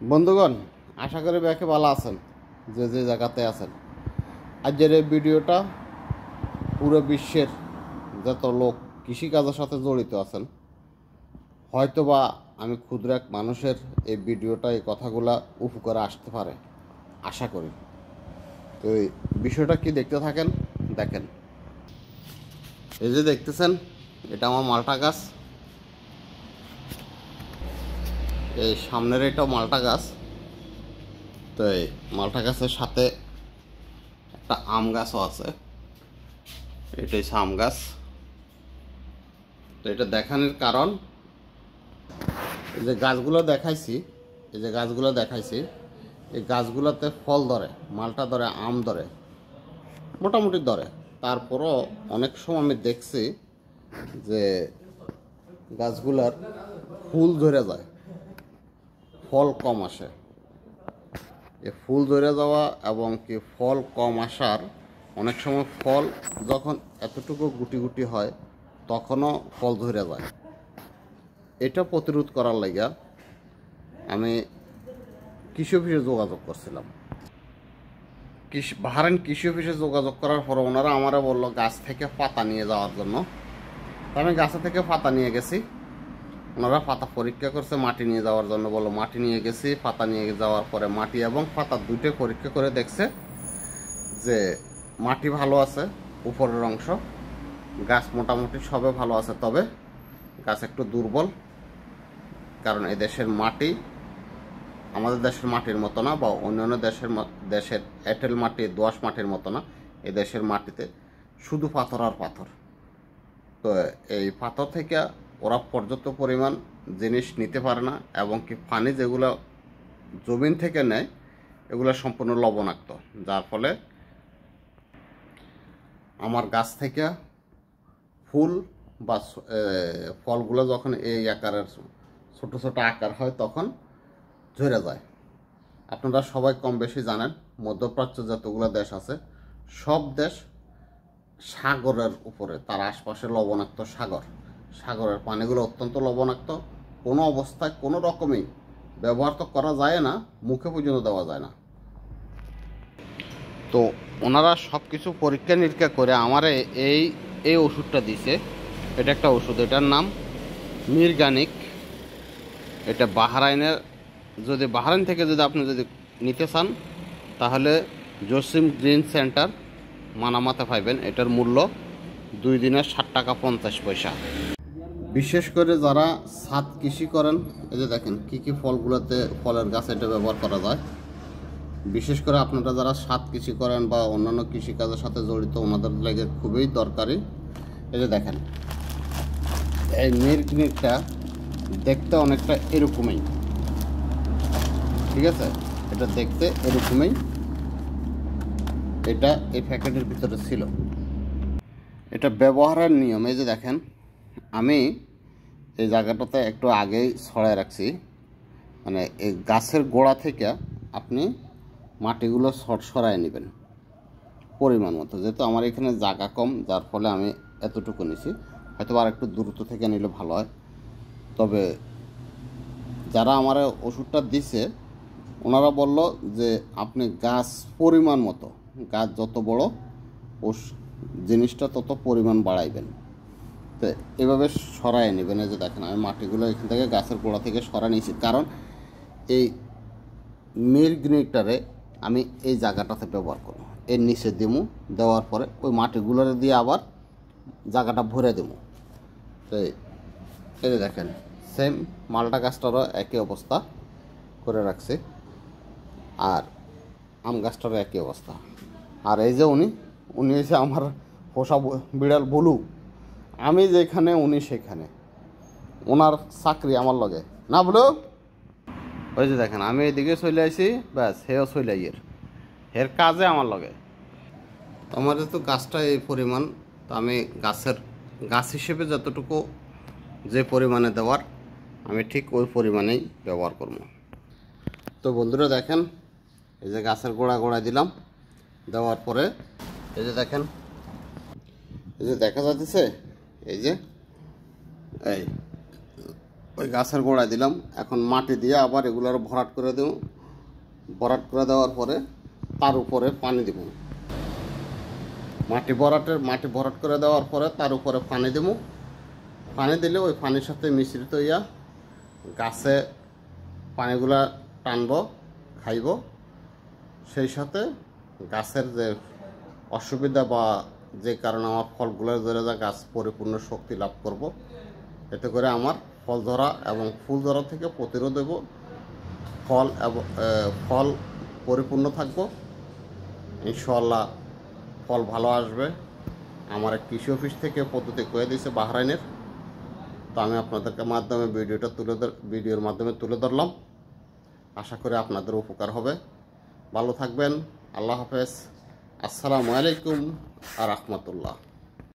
বন্ধুগণ, আশা করি ব্যাকে ভালো আছেন, যে যে জায়গাতে আছেন। আজকের এই ভিডিওটা পুরো বিশ্বের যত লোক কৃষিকাজের সাথে জড়িত আছেন, হয়তোবা আমি ক্ষুদ্র এক মানুষের এই ভিডিওটা, এই কথাগুলা উপকারে আসতে পারে আশা করি। তো এই বিষয়টা কি দেখতে থাকেন, দেখেন। এই যে দেখতেছেন, এটা আমার মালটা গাছ। এই সামনের এটাও মালটা গাছ। তো এই মালটা গাছের সাথে একটা আম গাছও আছে। এটাই আম গাছ। তো এটা দেখানোর কারণ, এই যে গাছগুলো দেখাইছি, এই গাছগুলোতে ফল ধরে, মালটা ধরে, আম ধরে, মোটামুটি ধরে। তারপরও অনেক সময় আমি দেখছি যে গাছগুলার ফুল ধরে যায়, ফল কম আসে। এই ফুল ধরে যাওয়া এবং কি ফল কম আসার, অনেক সময় ফল যখন এতটুকু গুটি গুটি হয় তখনও ফল ধরে যায়। এটা প্রতিরোধ করার লাগা আমি কৃষি অফিসে যোগাযোগ করছিলাম। কৃষি অফিসে যোগাযোগ করার পর ওনারা আমারে বললো গাছ থেকে পাতা নিয়ে যাওয়ার জন্য। আমি গাছে থেকে পাতা নিয়ে গেছি। ওনারা পাতা পরীক্ষা করছে, মাটি নিয়ে যাওয়ার জন্য বললো। মাটি নিয়ে গেছি। পাতা নিয়ে যাওয়ার পরে মাটি এবং পাতা দুইটাই পরীক্ষা করে দেখছে যে মাটি ভালো আছে, উপরের অংশ, গাছ মোটামুটি সবে ভালো আছে। তবে গাছ একটু দুর্বল, কারণ এই দেশের মাটি আমাদের দেশের মাটির মতো না, বা অন্যান্য দেশের এঁটেল মাটি, দোআঁশ মাটির মতো না। এই দেশের মাটিতে শুধু পাথর আর পাথর। তো এই পাথর থেকে ওরা পর্যাপ্ত পরিমাণ জিনিস নিতে পারে না, এবং কি পানি যেগুলো জমিন থেকে নেয় এগুলো সম্পূর্ণ লবণাক্ত, যার ফলে আমার গাছ থেকে ফুল বা ফলগুলো যখন এই আকারের ছোট ছোট আকার হয় তখন ঝরে যায়। আপনারা সবাই কম বেশি জানেন, মধ্যপ্রাচ্য যতগুলো দেশ আছে সব দেশ সাগরের উপরে, তার আশপাশে লবণাক্ত সাগরের পানিগুলো অত্যন্ত লবণাক্ত। কোনো অবস্থায় কোনো রকমই ব্যবহার তো করা যায় না, মুখে পর্যন্ত দেওয়া যায় না। তো ওনারা সব কিছু পরীক্ষা নিরীক্ষা করে আমার এই ওষুধটা দিছে। এটা একটা ওষুধ, এটার নাম মিরগানিক। এটা বাহরাইনের, যদি বাহরাইন থেকে যদি আপনি যদি নিতে চান তাহলে জসিম গ্রিন সেন্টার মানামাতে পাইবেন। এটার মূল্য 2 দিনের 60 টাকা 50 পয়সা। বিশেষ করে যারা ছাদ কৃষি করেন, এই যে দেখেন কি কি ফলগুলোতে, ফলের গাছ এটা ব্যবহার করা যায়। বিশেষ করে আপনারা যারা ছাদ কৃষি করেন বা অন্যান্য কৃষিকাজের সাথে জড়িত, ওনাদের লাগে খুবই দরকারি। এই যে দেখেন, এই মিরগিনিকটা দেখতে অনেকটা এরকমই, ঠিক আছে? এটা দেখতে এরকমই, এটা এই প্যাকেটের ভিতরে ছিল। এটা ব্যবহারের নিয়ম, এই যে দেখেন, আমি এই জায়গাটাতে একটু আগেই ছড়ায় রাখছি। মানে এই গাছের গোড়া থেকে আপনি মাটিগুলো সরায় নেবেন পরিমাণ মতো। যেহেতু আমার এখানে জায়গা কম, যার ফলে আমি এতটুকু নিছি। হয়তো আর একটু দূরত্ব থেকে নিলে ভালো হয়। তবে যারা আমার ওষুধটা দিছে ওনারা বলল যে আপনি গাছ পরিমাণ মতো, গাছ যত বড় জিনিসটা তত পরিমাণ বাড়াইবেন। তো এভাবে সরাই নেবেন। এই যে দেখেন, আমি মাটিগুলো এখান থেকে গাছের গোড়া থেকে সরাই নিয়েছি, কারণ এই মিরগিনিকটারে আমি এই জায়গাটাতে ব্যবহার করব। এর নিচে দিমু, দেওয়ার পরে ওই মাটিগুলোরে দিয়ে আবার জায়গাটা ভরে দেবো। তো এই যে দেখেন, সেম মালটা গাছটারও একই অবস্থা করে রাখছে, আর আম গাছটারও একই অবস্থা। আর এই যে উনি এসে আমার পোষা বিড়াল বলু, আমি যেখানে উনি সেখানে, ওনার চাকরি আমার লগে না বলো। ওই যে দেখেন, আমি এদিকে চলে আসি, ব্যাস হেও চলে এর কাজে আমার লগে। আমার যেহেতু গাছটা এই পরিমাণ, তো আমি গাছ হিসেবে যতটুকু যে পরিমাণে দেওয়ার, আমি ঠিক ওই পরিমাণেই ব্যবহার করব। তো বন্ধুরা দেখেন, এই যে গাছের গোড়া দিলাম, দেওয়ার পরে এই যে দেখেন, এই যে দেখা যাচ্ছে, এই যে ওই গাছের গোড়ায় দিলাম। এখন মাটি দিয়ে আবার এগুলোর ভরাট করে দেব। ভরাট করে দেওয়ার পরে তার উপরে পানি দেব। মাটি ভরাট করে দেওয়ার পরে তার উপরে পানি দেব। পানি দিলে ওই পানির সাথে মিশ্রিত হইয়া গাছে পানিগুলা টানব, খাইব। সেই সাথে গাছের যে অসুবিধা বা যে কারণে আমার ফলগুলো ধরে যা গাছ পরিপূর্ণ শক্তি লাভ করব, এতে করে আমার ফল ধরা এবং ফুল ধরা থেকে প্রতিরোধ দেব, ফল পরিপূর্ণ থাকবো। ইনশাআল্লাহ ফল ভালো আসবে। আমার এক কৃষি অফিস থেকে পদ্ধতি করে দিয়েছে বাহরাইনের, তো আমি আপনাদেরকে মাধ্যমে ভিডিওর মাধ্যমে তুলে ধরলাম। আশা করি আপনাদের উপকার হবে। ভালো থাকবেন। আল্লাহ হাফেজ। আসসালামু আলাইকুম ওয়া রাহমাতুল্লাহ।